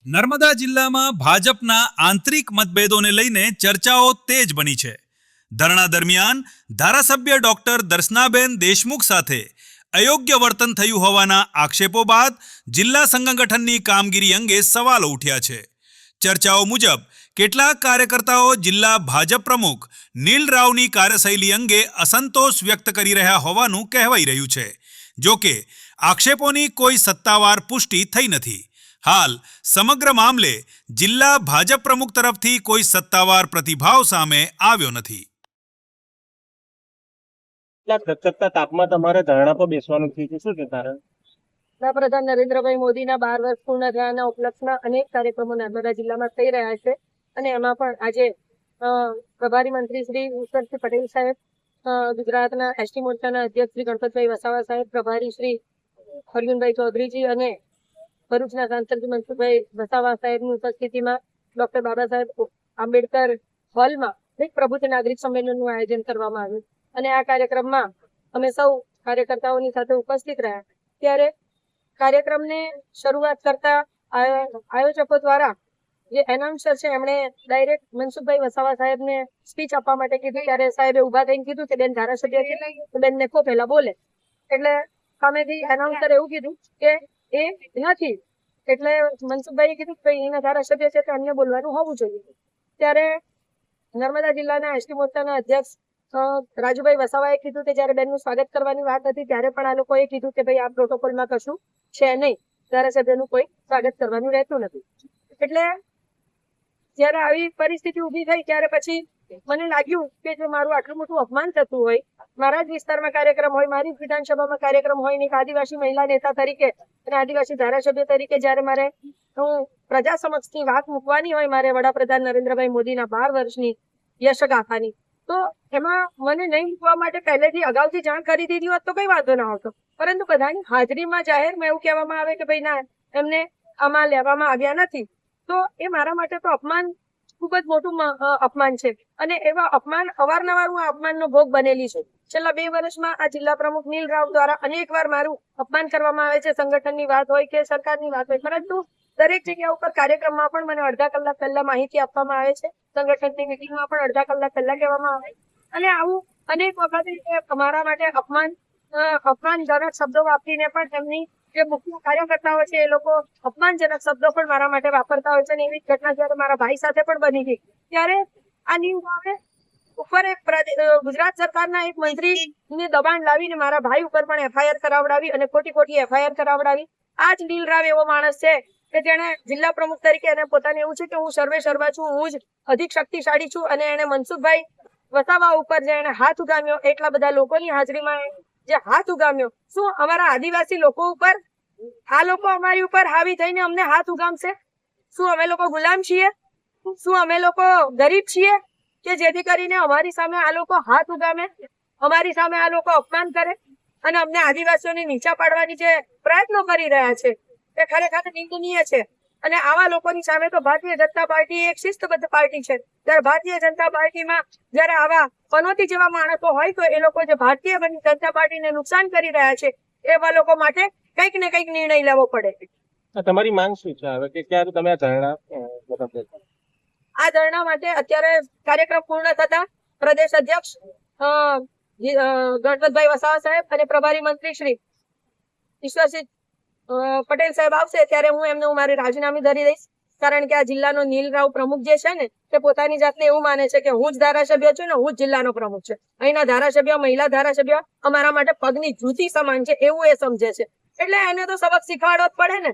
નર્મદા જિલ્લામાં ભાજપના આંતરિક મતભેદોને લઈને ચર્ચાઓ તેજ બની છે। ધરણા દરમિયાન ધારાસભ્ય ડોક્ટર દર્શનાબેન દેશમુખ સાથે અયોગ્ય વર્તન થયું હોવાના આક્ષેપો બાદ જિલ્લા સંગઠનની કામગીરી અંગે સવાલો ઉઠ્યા છે। ચર્ચાઓ મુજબ કેટલાક કાર્યકર્તાઓ જિલ્લા ભાજપ પ્રમુખ નીલ રાવની કાર્યશૈલી અંગે અસંતોષ વ્યક્ત કરી રહ્યા હોવાનું કહેવાઈ રહ્યું છે। જો કે આક્ષેપોની કોઈ સત્તાવાર પુષ્ટિ થઈ નથી। હાલ સમગ્ર મામલે જિલ્લા ભાજપ પ્રમુખ તરફથી કોઈ સત્તાવાર પ્રતિભાવ સામે આવ્યો નથી। ધકધકતા તાપમાં તમારે ધરણા પર બેસવાનું થયું છે, શું છે કારણ? વડાપ્રધાન નરેન્દ્રભાઈ મોદીના 12 વર્ષ પૂર્ણ થયાના ઉપલક્ષમાં અનેક કાર્યક્રમો નર્મદા જિલ્લામાં થઈ રહ્યા છે અને એમાં પણ આજે પ્રભારી મંત્રી શ્રી ઈશ્વરસિંહ પટેલ સાહેબ, ગુજરાતના એસટી મોરચાના અધ્યક્ષ શ્રી ગણપતભાઈ વસાવા સાહેબ, પ્રભારી શ્રી અરવિંદભાઈ ચૌધરીજી અને ભરૂચના સાંસદ શ્રી મનસુખભાઈ વસાવા સાહેબની ઉપસ્થિતિમાં ડોક્ટર બાબા સાહેબ આંબેડકર હોલમાં એક પ્રબુદ્ધ નાગરિક સંમેલનનું આયોજન કરવામાં આવ્યું અને આ કાર્યક્રમમાં અમે સૌ કાર્યકર્તાઓની સાથે ઉપસ્થિત રહ્યા। ત્યારે કાર્યક્રમને શરૂઆત કરતા આયોજકો દ્વારા જે એનાઉન્સર છે એમણે ડાયરેક્ટ મનસુખભાઈ વસાવા સાહેબને સ્પીચ આપવા માટે કીધું। ત્યારે સાહેબે ઉભા થઈને કીધું કે બેન ધારાસભ્ય છે તો બેન ને પહેલા બોલે, એટલે સામેથી એનાઉન્સરે એવું કીધું કે એ નથી, એટલે મનસુખભાઈએ કીધું કે એના ધારાસભ્ય છે તો એમને બોલવાનું હોવું જોઈએ। ત્યારે નર્મદા જિલ્લાના એસટી મોરચાના અધ્યક્ષ રાજુભાઈ વસાવાએ કીધું કે જયારે બેનનું સ્વાગત કરવાની વાત હતી ત્યારે પણ આ લોકોએ કીધું કે ભાઈ આ પ્રોટોકોલમાં કશું છે નહીં, ધારાસભ્યનું કોઈ સ્વાગત કરવાનું રહેતું નથી। એટલે જયારે આવી પરિસ્થિતિ ઉભી થઈ ત્યારે પછી મને લાગ્યું કે જો મારું આટલું મોટું અપમાન થતું હોય, મારા જ વિસ્તારમાં કાર્યક્રમ હોય, મારી વિધાનસભામાં કાર્યક્રમ હોય, એક આદિવાસી મહિલા નેતા તરીકે અને આદિવાસી ધારાસભ્ય તરીકે જયારે મારે હું પ્રજા સમક્ષની વાત મૂકવાની હોય, મારે વડાપ્રધાન નરેન્દ્રભાઈ મોદીના 12 વર્ષની યશગાથાની, તો એમાં મને નહીં મૂકવા માટે પહેલેથી અગાઉથી જાણ કરી દીધી હોત તો કઈ વાંધો ના આવતો, પરંતુ બધાની હાજરીમાં જાહેરમાં એવું કહેવામાં આવે કે ભાઈ ના, એમને આમાં લેવામાં આવ્યા નથી, તો એ મારા માટે તો અપમાન, ખૂબ જ મોટું અપમાન છે અને એવા અપમાન અવારનવાર હું આ અપમાનનો ભોગ બનેલી છું। છેલ્લા 2 વર્ષમાં આ જિલ્લા પ્રમુખ નીલ રાવ દ્વારા અનેકવાર મારું અપમાન કરવામાં આવે છે, સંગઠનની વાત હોય કે સરકારની વાત હોય, પરંતુ દરેક જગ્યા ઉપર કાર્યક્રમમાં પણ મને અડધા કલાક પહેલા માહિતી આપવામાં આવે છે, સંગઠનની મિટિંગમાં પણ અડધા કલાક પહેલા કહેવામાં આવે અને આવું અનેક વખતે મારા માટે અપમાનજનક શબ્દો વાપરીને પણ તેમની જે મુખ્ય કાર્યકર્તાઓ છે એ લોકો અપમાનજનક શબ્દો પણ મારા માટે વાપરતા હોય છે અને એવી ઘટના જયારે મારા ભાઈ સાથે પણ બની હતી ત્યારે આ નીલ રાવે ઉપર એક ગુજરાત સરકારના એક મંત્રીને દબાણ લાવીને મારા ભાઈ ઉપર પણ એફઆઈઆર કરાવડાવી અને ખોટી એફઆઈઆર કરાવડાવી। આ જ નીલ રાવ એવો માણસ છે કે જેને જિલ્લા પ્રમુખ તરીકે એને પોતાને એવું છે કે હું સર્વે સર્વા છું, હું જ અધિક શક્તિશાળી છું અને એને મનસુખભાઈ વસાવા ઉપર જે એને હાથ ઉગામ્યો, એટલા બધા લોકોની હાજરીમાં જે હાથ ઉગામ્યો, શું અમારા આદિવાસી લોકો ઉપર આ લોકો અમારી ઉપર હાવી થઈને અમને હાથ ઉગામશે? શું અમે લોકો ગુલામ છીએ? શું અમે લોકો ગરીબ છીએ કે જેથી કરીને અમારી સામે આ લોકો હાથ ઉગામે, અમારી સામે આ લોકો અપમાન કરે અને અમને આદિવાસીઓને નીચા પાડવાની જે પ્રયત્નો કરી રહ્યા છે એ ખરેખર નિંદનીય છે અને આવા લોકોની સામે તો ભારતીય જનતા પાર્ટી એક શિસ્તબદ્ધ પાર્ટી છે। ત્યારે ભારતીય જનતા પાર્ટીમાં જયારે આવા પનોતી જેવા માણસો હોય તો એ લોકો જે ભારતીય જનતા પાર્ટીને નુકસાન કરી રહ્યા છે એવા લોકો માટે કંઈક ને કંઈક નિર્ણય લેવો પડે। તમારી માંગ શું છે હવે કે ક્યારે તમે આ ધરણા આ ધરણા માટે અત્યારે કાર્યક્રમ પૂર્ણ થતા પ્રદેશ અધ્યક્ષ ગણપતભાઈ વસાવા સાહેબ અને પ્રભારી મંત્રી શ્રી ઈશ્વરસિંહ પટેલ સાહેબ આવશે ત્યારે હું એમને મારી રાજીનામી ધરી દઈશ, કારણ કે આ જિલ્લાનો નીલ રાવ પ્રમુખ જે છે ને તે પોતાની જાતને એવું માને છે કે હું જ ધારાસભ્ય છું ને હું જ જિલ્લાનો પ્રમુખ છે, અહીંના ધારાસભ્ય, મહિલા ધારાસભ્ય અમારા માટે પગની જૂતી સમાન છે એવું એ સમજે છે। એટલે એને તો સબક શીખવાડવો જ પડે ને